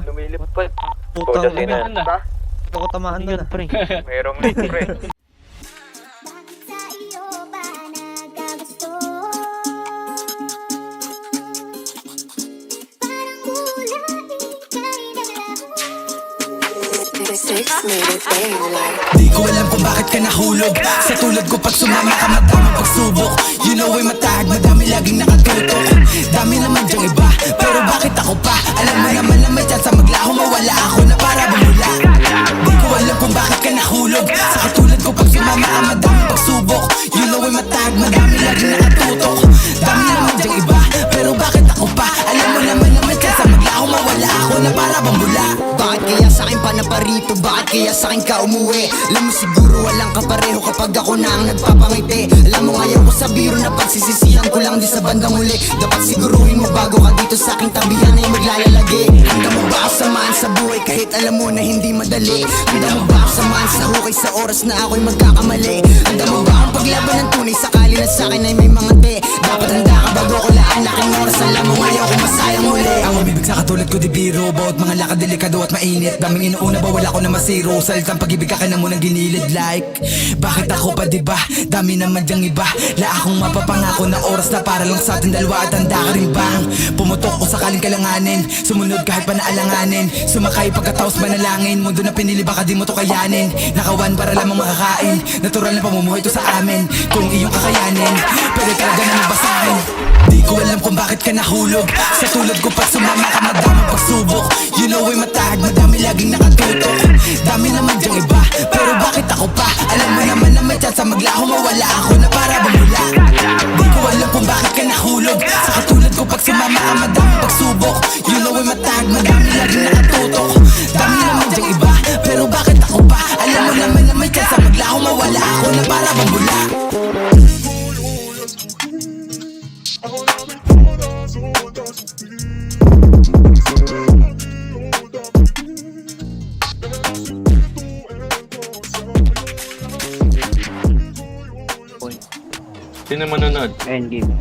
Lumilipad. Putang Sino ina. yan? Ta? Ito ko tamaan na na. Merong link, pre. Di ko alam kung bakit ka nahulog. Sa tulad ko pag sumama ka madaming pagsubok. You know ay matahag, madami laging nakatutok. Dami naman dyang iba, pero bakit ako pa? Alam mo naman na may chance maglaho, mawala ako na para bumula. Di ko alam kung bakit ka nahulog. Sa katulad ko pag sumama ka madaming pagsubok. You know ay matahag, madami laging nakatutok. Dami naman dyang iba, pero bakit ako pa? Alam mo naman na may chance maglaho, mawala ako na para bumula. Bakit kaya sa akin pa na parito? Bakit kaya sa akin ka umuwi? Alam mo siguro walang kapareho kapag ako na ang nagpapangiti. Alam mo ngayon ko sa biro na pagsisisihan ko lang di sa bandang huli. Dapat siguruhin mo bago ka dito sa aking tabihan ay maglalagi. Handa mo ba ako samahan sa buhay kahit alam mo na hindi madali? Handa mo ba ako samahan sa hukay sa oras na ako'y magkakamali? Handa mo ba akong paglaban ng tunay sakali na sa akin ay may mga te? Dapat handa ka bago ko laan laking oras. Alam mo ngayon ko masayang muli. Ang umibig sa katulad ko di biro. Bawat mga lakad delikado at mainit. Daming inuuna bawal ako na masiro. Salitang pag-ibig ka na munang ginilid like. Bakit ako pa diba? Dami naman dyang iba. La akong mapapangako na oras na para lang sa ating dalawa. At handa ka rin bang pumutok ko sakaling kalanganin? Sumunod kahit pa naalanganin. Sumakay pagkatapos manalangin. Mundo na pinili baka di mo to kayanin. Nakawan para lamang makakain. Natural na pamumuhay to sa amin. Kung iyong kakayanin pwede talaga na mabasahin. Di ko alam kung bakit ka nahulog. Sa tulad ko pag sumama ka madaming pagsubok. You know ay matahag, madami laging nakatutok. Dami naman dyang iba, pero bakit ako pa? Alam mo naman na may chance maglaho, mawala ako na para bumula. Di ko alam kung bakit ka nahulog. Sa katulad ko pag sumama ka madaming pagsubok. You know ay matahag, madami laging nakatutok. Dami naman dyang iba, pero bakit ako pa? Alam mo naman na may chance maglaho, mawala ako na para bumula. Sino manonood? Endgame.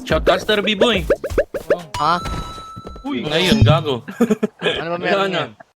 Shoutcaster B-Boy. Ha? Uy, ngayon, gago. Ano ba Wala meron na. yan?